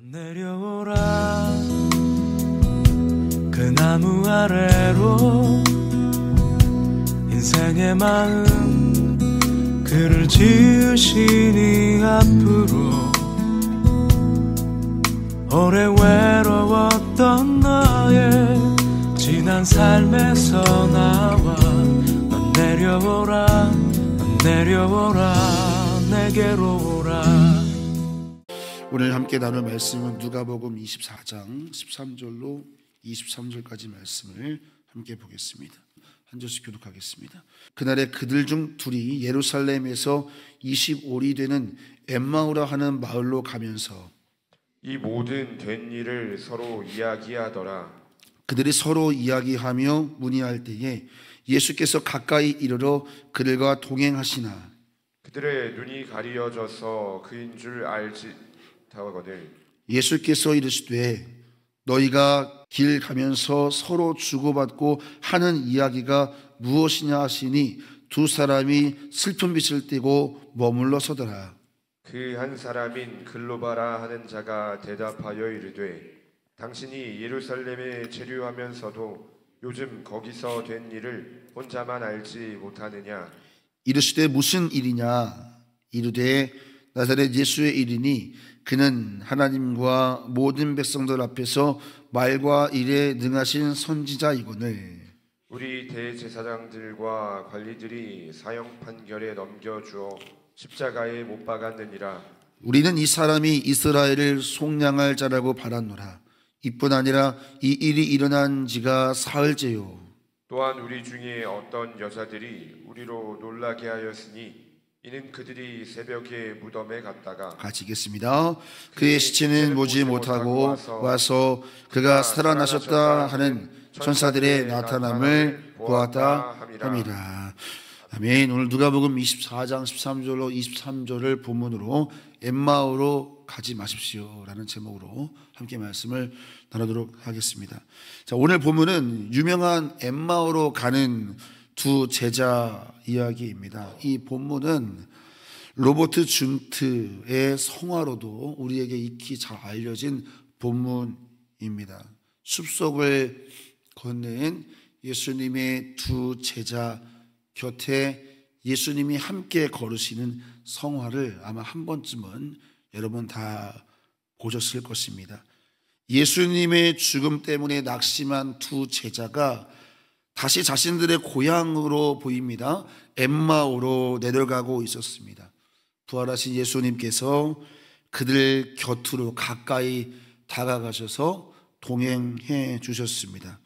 내려오라 그 나무 아래로 인생의 마음 그를 지으시니 앞으로 오래 외로웠던 너의 지난 삶에서 나와 넌 내려오라 넌 내려오라 내게로 오라. 오늘 함께 나눌 말씀은 누가복음 24장 13절로 23절까지 말씀을 함께 보겠습니다. 한 절씩 교독하겠습니다. 그날에 그들 중 둘이 예루살렘에서 25리 되는 엠마오라 하는 마을로 가면서 이 모든 된 일을 서로 이야기하더라. 그들이 서로 이야기하며 문의할 때에 예수께서 가까이 이르러 그들과 동행하시나 그들의 눈이 가리어져서 그인 줄 알지 못하거늘 예수께서 이르시되 너희가 길 가면서 서로 주고받고 하는 이야기가 무엇이냐 하시니 두 사람이 슬픈 빛을 띠고 머물러 서더라. 그 한 사람인 글로바라 하는 자가 대답하여 이르되 당신이 예루살렘에 체류하면서도 요즘 거기서 된 일을 혼자만 알지 못하느냐. 이르시되 무슨 일이냐. 이르되 나사렛 예수의 일이니 그는 하나님과 모든 백성들 앞에서 말과 일에 능하신 선지자이거늘 우리 대제사장들과 관리들이 사형 판결에 넘겨주어 십자가에 못 박았느니라. 우리는 이 사람이 이스라엘을 속량할 자라고 바랐노라. 이뿐 아니라 이 일이 일어난 지가 사흘째요. 또한 우리 중에 어떤 여자들이 우리로 놀라게 하였으니 이는 그들이 새벽에 무덤에 갔다가 같이 읽겠습니다. 그의 시체는 보지 못하고 와서 그가 살아나셨다 하는 천사들의 나타남을 보았다 함이라. 아멘. 오늘 누가복음 24장 13절로 23절을 본문으로 엠마오로 가지 마십시오 라는 제목으로 함께 말씀을 나누도록 하겠습니다. 자, 오늘 본문은 유명한 엠마오로 가는 두 제자 이야기입니다. 이 본문은 로버트 준트의 성화로도 우리에게 익히 잘 알려진 본문입니다. 숲속을 건넨 예수님의 두 제자 곁에 예수님이 함께 걸으시는 성화를 아마 한 번쯤은 여러분 다 보셨을 것입니다. 예수님의 죽음 때문에 낙심한 두 제자가 다시 자신들의 고향으로 보입니다. 엠마오로 내려가고 있었습니다. 부활하신 예수님께서 그들 곁으로 가까이 다가가셔서 동행해 주셨습니다.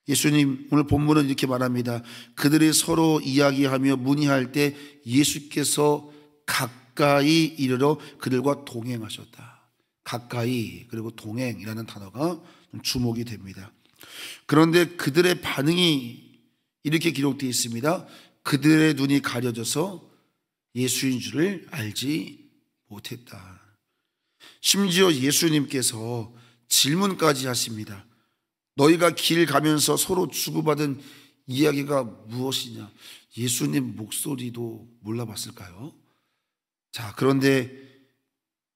예수님 오늘 본문은 이렇게 말합니다. 그들이 서로 이야기하며 문의할 때 예수께서 가까이 이르러 그들과 동행하셨다. 가까이 그리고 동행이라는 단어가 좀 주목이 됩니다. 그런데 그들의 반응이 이렇게 기록되어 있습니다. 그들의 눈이 가려져서 예수인 줄을 알지 못했다. 심지어 예수님께서 질문까지 하십니다. 너희가 길 가면서 서로 주고받은 이야기가 무엇이냐. 예수님 목소리도 몰라봤을까요? 자, 그런데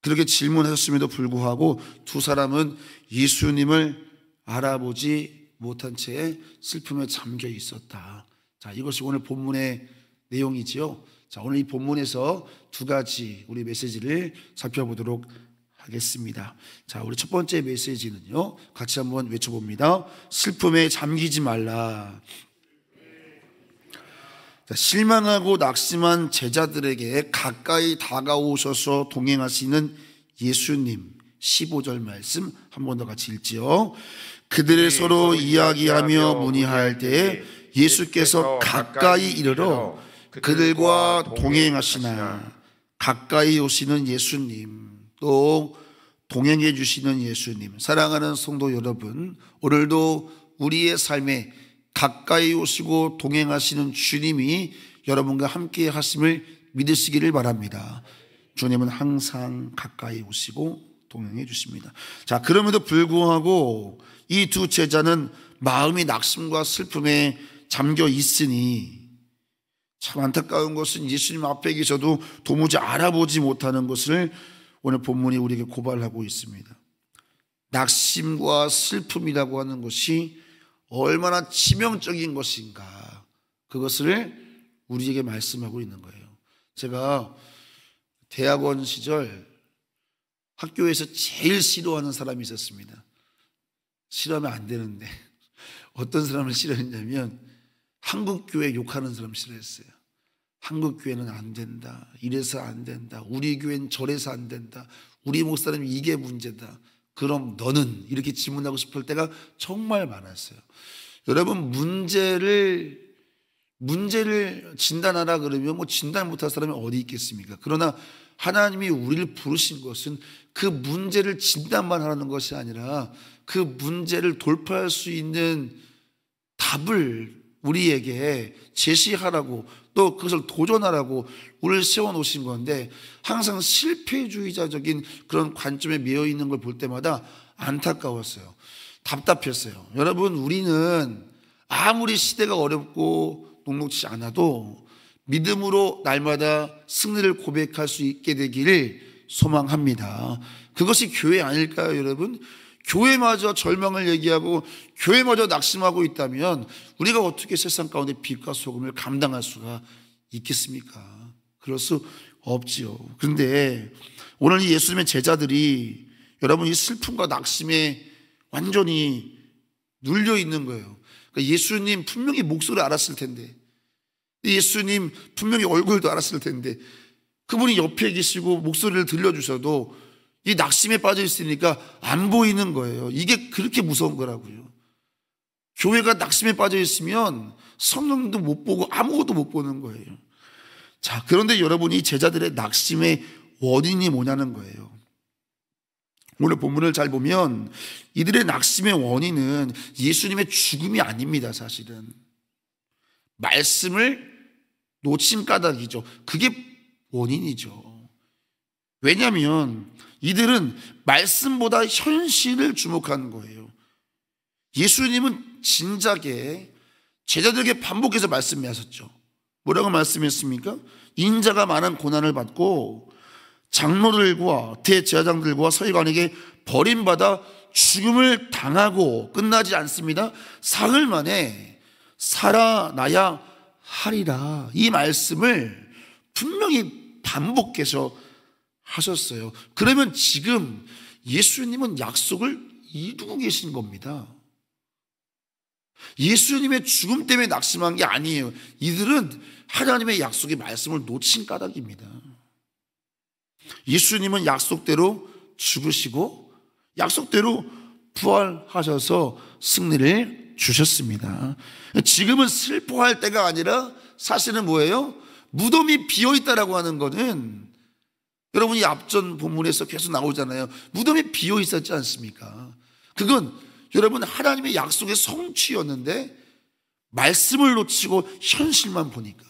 그렇게 질문하셨음에도 불구하고 두 사람은 예수님을 알아보지 못한 채 슬픔에 잠겨 있었다. 자, 이것이 오늘 본문의 내용이지요. 자, 오늘 이 본문에서 두 가지 우리 메시지를 살펴보도록 하겠습니다. 자, 우리 첫 번째 메시지는요, 같이 한번 외쳐봅니다. 슬픔에 잠기지 말라. 자, 실망하고 낙심한 제자들에게 가까이 다가오셔서 동행하시는 예수님. 15절 말씀 한 번 더 같이 읽지요. 그들을 서로 이야기하며 문의할 때에 예수께서 가까이 이르러 그들과 동행하시나. 가까이 오시는 예수님, 또 동행해 주시는 예수님. 사랑하는 성도 여러분, 오늘도 우리의 삶에 가까이 오시고 동행하시는 주님이 여러분과 함께 하심을 믿으시기를 바랍니다. 주님은 항상 가까이 오시고 동행해 주십니다. 자, 그럼에도 불구하고 이 두 제자는 마음이 낙심과 슬픔에 잠겨 있으니 참 안타까운 것은 예수님 앞에 계셔도 도무지 알아보지 못하는 것을 오늘 본문이 우리에게 고발하고 있습니다. 낙심과 슬픔이라고 하는 것이 얼마나 치명적인 것인가, 그것을 우리에게 말씀하고 있는 거예요. 제가 대학원 시절 학교에서 제일 싫어하는 사람이 있었습니다. 싫어하면 안 되는데 어떤 사람을 싫어했냐면 한국교회 욕하는 사람 싫어했어요. 한국교회는 안 된다, 이래서 안 된다, 우리 교회는 저래서 안 된다, 우리 목사님이 이게 문제다, 그럼 너는, 이렇게 질문하고 싶을 때가 정말 많았어요. 여러분, 문제를 진단하라 그러면 뭐 진단 못할 사람이 어디 있겠습니까? 그러나 하나님이 우리를 부르신 것은 그 문제를 진단만 하라는 것이 아니라 그 문제를 돌파할 수 있는 답을 우리에게 제시하라고, 또 그것을 도전하라고 우리를 세워놓으신 건데, 항상 실패주의자적인 그런 관점에 매여 있는 걸 볼 때마다 안타까웠어요. 답답했어요. 여러분, 우리는 아무리 시대가 어렵고 녹록지 않아도 믿음으로 날마다 승리를 고백할 수 있게 되기를 소망합니다. 그것이 교회 아닐까요, 여러분? 교회마저 절망을 얘기하고 교회마저 낙심하고 있다면 우리가 어떻게 세상 가운데 빛과 소금을 감당할 수가 있겠습니까? 그럴 수 없지요. 그런데 오늘 이 예수님의 제자들이, 여러분, 이 슬픔과 낙심에 완전히 눌려 있는 거예요. 그러니까 예수님 분명히 목소리를 알았을 텐데, 예수님 분명히 얼굴도 알았을 텐데, 그분이 옆에 계시고 목소리를 들려주셔도 이 낙심에 빠져 있으니까 안 보이는 거예요. 이게 그렇게 무서운 거라고요. 교회가 낙심에 빠져 있으면 성령도 못 보고 아무것도 못 보는 거예요. 자, 그런데 여러분, 이 제자들의 낙심의 원인이 뭐냐는 거예요. 오늘 본문을 잘 보면 이들의 낙심의 원인은 예수님의 죽음이 아닙니다. 사실은 말씀을 놓친 까닭이죠. 그게 원인이죠. 왜냐하면 이들은 말씀보다 현실을 주목하는 거예요. 예수님은 진작에 제자들에게 반복해서 말씀하셨죠. 뭐라고 말씀했습니까? 인자가 많은 고난을 받고 장로들과 대제사장들과 서기관에게 버림받아 죽음을 당하고 끝나지 않습니다. 사흘 만에 살아나야 하리라. 이 말씀을 분명히 반복해서 하셨어요. 그러면 지금 예수님은 약속을 이루고 계신 겁니다. 예수님의 죽음 때문에 낙심한 게 아니에요. 이들은 하나님의 약속의 말씀을 놓친 까닭입니다. 예수님은 약속대로 죽으시고 약속대로 부활하셔서 승리를 주셨습니다. 지금은 슬퍼할 때가 아니라 사실은 뭐예요? 무덤이 비어있다라고 하는 것은, 여러분이 앞전 본문에서 계속 나오잖아요. 무덤이 비어 있었지 않습니까? 그건 여러분 하나님의 약속의 성취였는데 말씀을 놓치고 현실만 보니까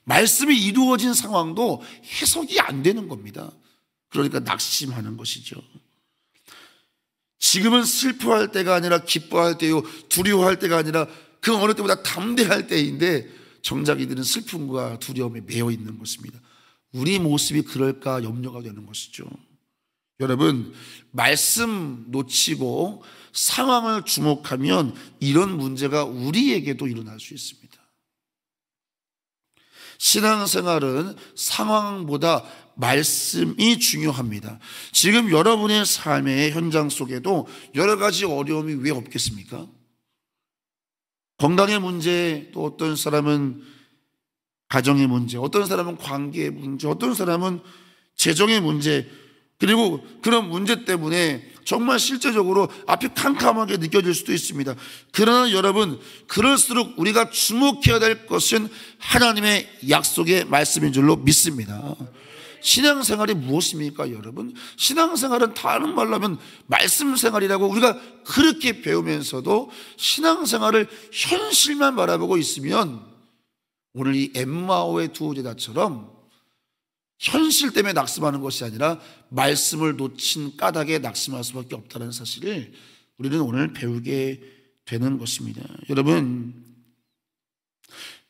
말씀이 이루어진 상황도 해석이 안 되는 겁니다. 그러니까 낙심하는 것이죠. 지금은 슬퍼할 때가 아니라 기뻐할 때요, 두려워할 때가 아니라 그 어느 때보다 담대할 때인데 정작 이들은 슬픔과 두려움에 매여 있는 것입니다. 우리 모습이 그럴까 염려가 되는 것이죠. 여러분, 말씀 놓치고 상황을 주목하면 이런 문제가 우리에게도 일어날 수 있습니다. 신앙생활은 상황보다 말씀이 중요합니다. 지금 여러분의 삶의 현장 속에도 여러 가지 어려움이 왜 없겠습니까? 건강의 문제, 또 어떤 사람은 가정의 문제, 어떤 사람은 관계의 문제, 어떤 사람은 재정의 문제, 그리고 그런 문제 때문에 정말 실제적으로 앞이 캄캄하게 느껴질 수도 있습니다. 그러나 여러분, 그럴수록 우리가 주목해야 될 것은 하나님의 약속의 말씀인 줄로 믿습니다. 신앙생활이 무엇입니까, 여러분? 신앙생활은 다른 말로 하면 말씀생활이라고 우리가 그렇게 배우면서도 신앙생활을 현실만 바라보고 있으면 오늘 이 엠마오의 두 제자처럼 현실 때문에 낙심하는 것이 아니라 말씀을 놓친 까닭에 낙심할 수밖에 없다는 사실을 우리는 오늘 배우게 되는 것입니다. 여러분,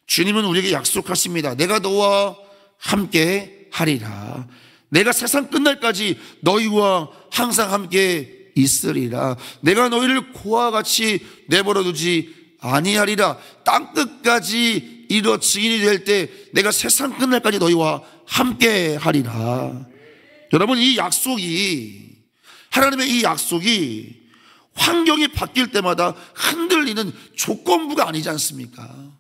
주님은 우리에게 약속하십니다. 내가 너와 함께 하리라. 내가 세상 끝날까지 너희와 항상 함께 있으리라. 내가 너희를 고와 같이 내버려두지 아니하리라. 땅끝까지 이르러 증인이 될 때 내가 세상 끝날까지 너희와 함께 하리라. 여러분, 이 약속이, 하나님의 이 약속이 환경이 바뀔 때마다 흔들리는 조건부가 아니지 않습니까?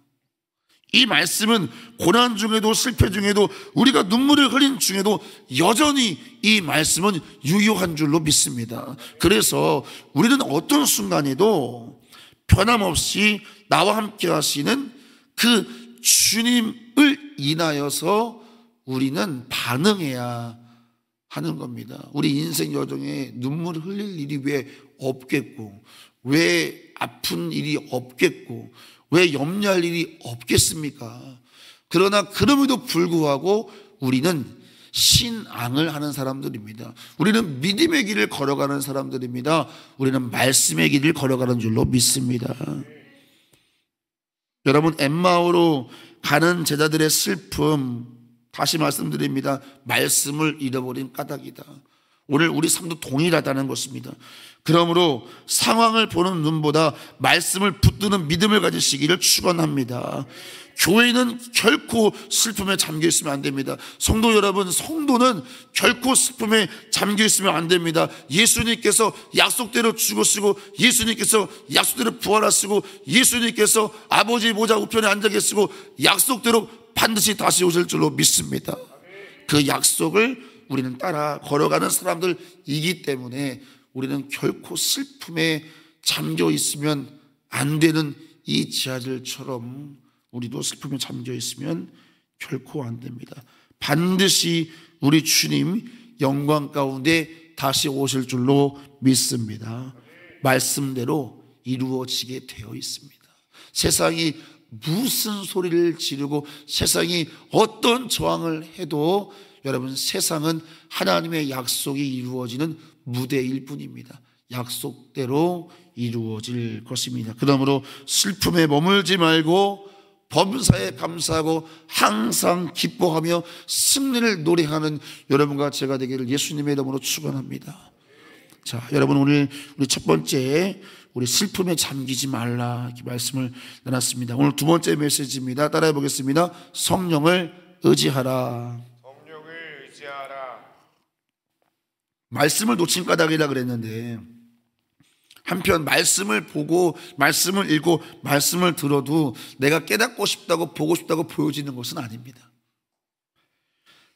이 말씀은 고난 중에도 실패 중에도 우리가 눈물을 흘린 중에도 여전히 이 말씀은 유효한 줄로 믿습니다. 그래서 우리는 어떤 순간에도 변함없이 나와 함께 하시는 그 주님을 인하여서 우리는 반응해야 하는 겁니다. 우리 인생 여정에 눈물 흘릴 일이 왜 없겠고, 왜 아픈 일이 없겠고, 왜 염려할 일이 없겠습니까? 그러나 그럼에도 불구하고 우리는 신앙을 하는 사람들입니다. 우리는 믿음의 길을 걸어가는 사람들입니다. 우리는 말씀의 길을 걸어가는 줄로 믿습니다. 여러분, 엠마오로 가는 제자들의 슬픔, 다시 말씀드립니다. 말씀을 잃어버린 까닭이다. 오늘 우리 삶도 동일하다는 것입니다. 그러므로 상황을 보는 눈보다 말씀을 붙드는 믿음을 가지시기를 축원합니다. 교회는 결코 슬픔에 잠겨 있으면 안 됩니다. 성도 여러분, 성도는 결코 슬픔에 잠겨 있으면 안 됩니다. 예수님께서 약속대로 죽으시고, 예수님께서 약속대로 부활하시고, 예수님께서 아버지 보좌 우편에 앉아 계시고 약속대로 반드시 다시 오실 줄로 믿습니다. 그 약속을 우리는 따라 걸어가는 사람들이기 때문에 우리는 결코 슬픔에 잠겨 있으면 안 되는 이 지하들처럼 우리도 슬픔에 잠겨 있으면 결코 안 됩니다. 반드시 우리 주님 영광 가운데 다시 오실 줄로 믿습니다. 말씀대로 이루어지게 되어 있습니다. 세상이 무슨 소리를 지르고 세상이 어떤 저항을 해도 여러분, 세상은 하나님의 약속이 이루어지는 무대일 뿐입니다. 약속대로 이루어질 것입니다. 그러므로 슬픔에 머물지 말고 범사에 감사하고 항상 기뻐하며 승리를 노래하는 여러분과 제가 되기를 예수님의 이름으로 축원합니다. 자, 여러분, 오늘 우리 첫 번째, 우리 슬픔에 잠기지 말라, 이렇게 말씀을 나눴습니다. 오늘 두 번째 메시지입니다. 따라해 보겠습니다. 성령을 의지하라. 성령을 의지하라. 말씀을 놓친 까닭이라 그랬는데, 한편 말씀을 보고 말씀을 읽고 말씀을 들어도 내가 깨닫고 싶다고 보고 싶다고 보여지는 것은 아닙니다.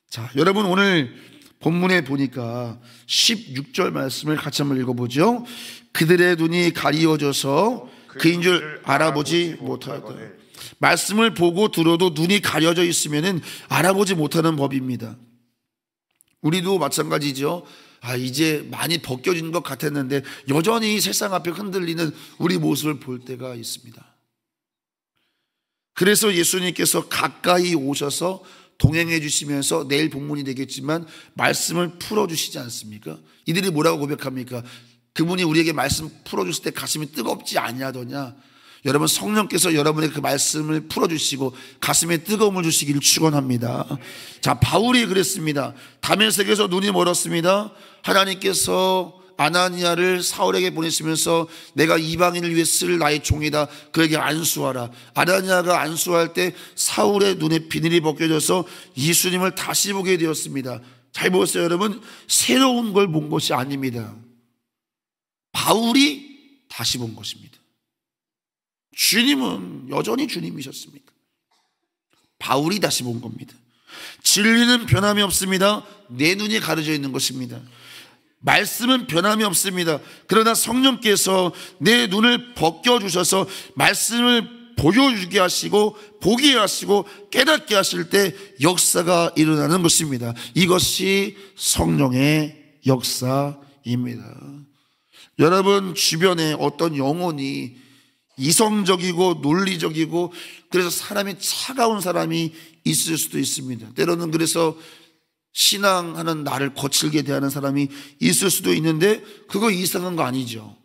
자, 여러분, 오늘 본문에 보니까 16절 말씀을 같이 한번 읽어보죠. 그들의 눈이 가리워져서 그인 줄 알아보지 못하였다. 말씀을 보고 들어도 눈이 가려져 있으면 알아보지 못하는 법입니다. 우리도 마찬가지죠. 이제 많이 벗겨진 것 같았는데 여전히 세상 앞에 흔들리는 우리 모습을 볼 때가 있습니다. 그래서 예수님께서 가까이 오셔서 동행해 주시면서 내일 본문이 되겠지만 말씀을 풀어주시지 않습니까? 이들이 뭐라고 고백합니까? 그분이 우리에게 말씀 풀어주실 때 가슴이 뜨겁지 아니하더냐? 여러분, 성령께서 여러분의 그 말씀을 풀어주시고 가슴에 뜨거움을 주시기를 축원합니다. 자, 바울이 그랬습니다. 다메섹에서 눈이 멀었습니다. 하나님께서 아나니아를 사울에게 보내시면서 내가 이방인을 위해 쓸 나의 종이다, 그에게 안수하라. 아나니아가 안수할 때 사울의 눈에 비늘이 벗겨져서 예수님을 다시 보게 되었습니다. 잘 보세요, 여러분. 새로운 걸 본 것이 아닙니다. 바울이 다시 본 것입니다. 주님은 여전히 주님이셨습니다. 바울이 다시 본 겁니다. 진리는 변함이 없습니다. 내 눈이 가려져 있는 것입니다. 말씀은 변함이 없습니다. 그러나 성령께서 내 눈을 벗겨주셔서 말씀을 보여주게 하시고 보게 하시고 깨닫게 하실 때 역사가 일어나는 것입니다. 이것이 성령의 역사입니다. 여러분 주변에 어떤 영혼이 이성적이고 논리적이고 그래서 사람이 차가운 사람이 있을 수도 있습니다. 때로는 그래서 신앙하는 나를 거칠게 대하는 사람이 있을 수도 있는데 그거 이상한 거 아니죠.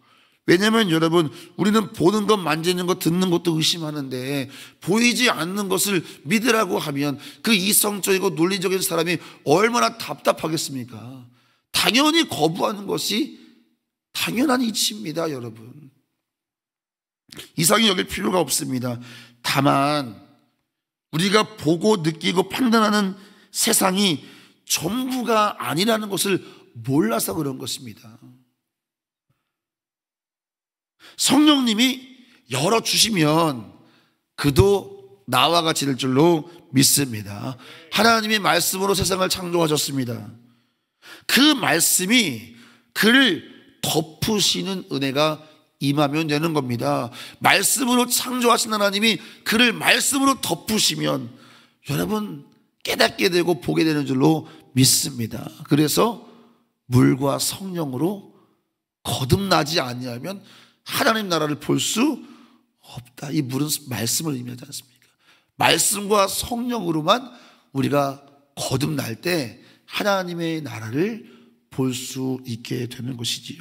왜냐하면 여러분, 우리는 보는 것, 만지는 것, 듣는 것도 의심하는데 보이지 않는 것을 믿으라고 하면 그 이성적이고 논리적인 사람이 얼마나 답답하겠습니까? 당연히 거부하는 것이 당연한 이치입니다, 여러분. 이상히 여길 필요가 없습니다. 다만 우리가 보고 느끼고 판단하는 세상이 전부가 아니라는 것을 몰라서 그런 것입니다. 성령님이 열어주시면 그도 나와 같이 될 줄로 믿습니다. 하나님의 말씀으로 세상을 창조하셨습니다. 그 말씀이 그를 덮으시는 은혜가 임하면 되는 겁니다. 말씀으로 창조하신 하나님이 그를 말씀으로 덮으시면 여러분 깨닫게 되고 보게 되는 줄로 믿습니다. 그래서 물과 성령으로 거듭나지 아니하면 하나님 나라를 볼 수 없다. 이 물은 말씀을 의미하지 않습니까? 말씀과 성령으로만 우리가 거듭날 때 하나님의 나라를 볼 수 있게 되는 것이지요.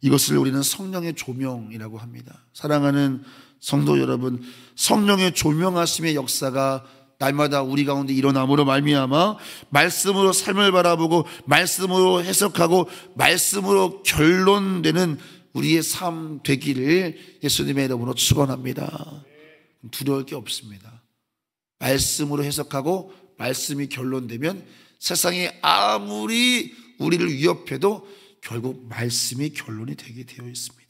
이것을 우리는 성령의 조명이라고 합니다. 사랑하는 성도 여러분, 성령의 조명하심의 역사가 날마다 우리 가운데 일어남으로 말미암아 말씀으로 삶을 바라보고 말씀으로 해석하고 말씀으로 결론되는 우리의 삶 되기를 예수님의 이름으로 축원합니다. 두려울 게 없습니다. 말씀으로 해석하고 말씀이 결론되면 세상이 아무리 우리를 위협해도 결국 말씀이 결론이 되게 되어 있습니다.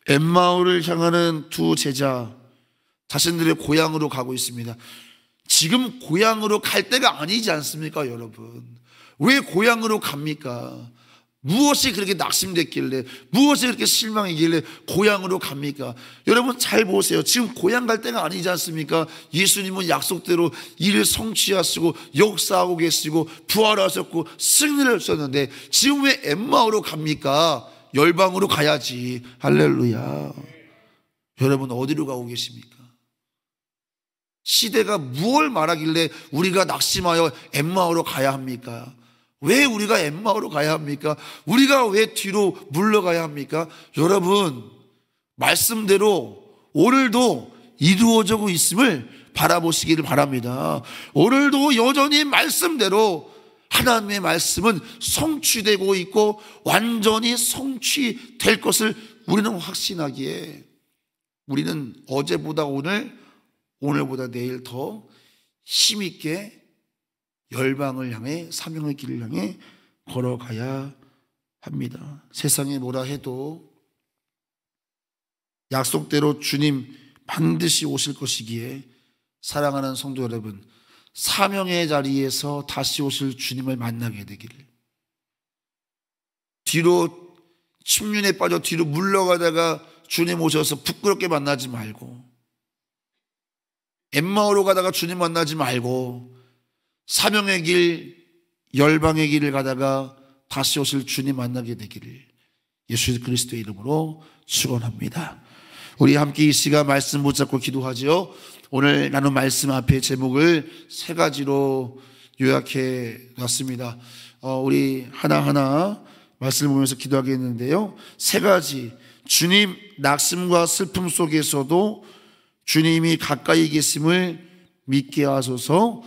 엠마오를 향하는 두 제자, 자신들의 고향으로 가고 있습니다. 지금 고향으로 갈 때가 아니지 않습니까, 여러분? 왜 고향으로 갑니까? 무엇이 그렇게 낙심됐길래, 무엇이 그렇게 실망이길래 고향으로 갑니까? 여러분 잘 보세요. 지금 고향 갈 때가 아니지 않습니까? 예수님은 약속대로 일을 성취하시고 역사하고 계시고 부활하셨고 승리를 하셨는데 지금 왜 엠마오로 갑니까? 열방으로 가야지. 할렐루야. 여러분 어디로 가고 계십니까? 시대가 무엇을 말하길래 우리가 낙심하여 엠마오로 가야 합니까? 왜 우리가 엠마오로 가야 합니까? 우리가 왜 뒤로 물러가야 합니까? 여러분 말씀대로 오늘도 이루어지고 있음을 바라보시기를 바랍니다. 오늘도 여전히 말씀대로 하나님의 말씀은 성취되고 있고 완전히 성취될 것을 우리는 확신하기에 우리는 어제보다 오늘, 오늘보다 내일 더 힘있게 열방을 향해 사명의 길을 향해 걸어가야 합니다. 세상에 뭐라 해도 약속대로 주님 반드시 오실 것이기에 사랑하는 성도 여러분, 사명의 자리에서 다시 오실 주님을 만나게 되기를, 뒤로 침륜에 빠져 뒤로 물러가다가 주님 오셔서 부끄럽게 만나지 말고, 엠마오로 가다가 주님 만나지 말고 사명의 길, 열방의 길을 가다가 다시 오실 주님 만나게 되기를 예수 그리스도의 이름으로 축원합니다. 우리 함께 이 시간 말씀 붙잡고 기도하지요. 오늘 나눈 말씀 앞에 제목을 세 가지로 요약해 놨습니다. 우리 하나하나 말씀을 보면서 기도하겠는데요. 세 가지. 주님 낙심과 슬픔 속에서도 주님이 가까이 계심을 믿게 하소서.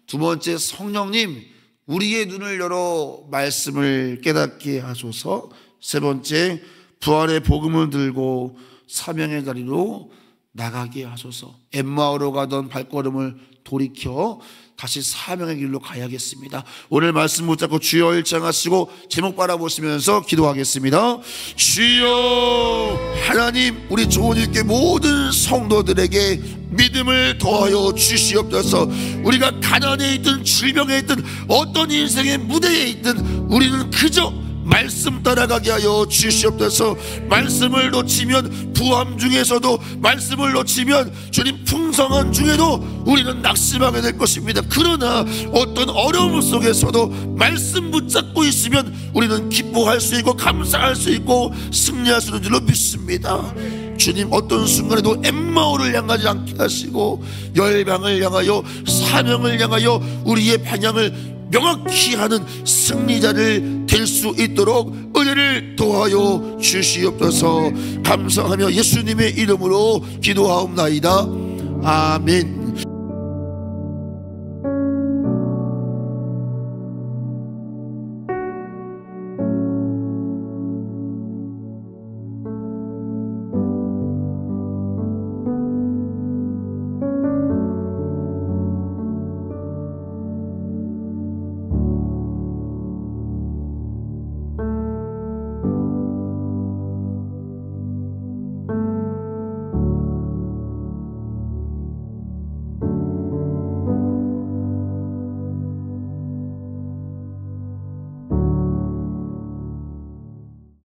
두 번째, 성령님 우리의 눈을 열어 말씀을 깨닫게 하소서. 세 번째, 부활의 복음을 들고 사명의 자리로 나가게 하소서. 엠마오로 가던 발걸음을 돌이켜 다시 사명의 길로 가야겠습니다. 오늘 말씀 붙잡고 주여 일창하시고 제목 바라보시면서 기도하겠습니다. 주여, 하나님 우리 조은일교회 모든 성도들에게 믿음을 더하여 주시옵소서. 우리가 가난에 있든 질병에 있든 어떤 인생의 무대에 있든 우리는 그저 말씀 따라가게 하여 주시옵소서. 말씀을 놓치면 부함 중에서도, 말씀을 놓치면 주님 풍성한 중에도 우리는 낙심하게 될 것입니다. 그러나 어떤 어려움 속에서도 말씀 붙잡고 있으면 우리는 기뻐할 수 있고 감사할 수 있고 승리할 수 있는 줄로 믿습니다. 주님 어떤 순간에도 엠마오를 향하지 않게 하시고 열방을 향하여 사명을 향하여 우리의 방향을 명확히 하는 승리자를 될 수 있도록 은혜를 더하여 주시옵소서. 감사하며 예수님의 이름으로 기도하옵나이다. 아멘.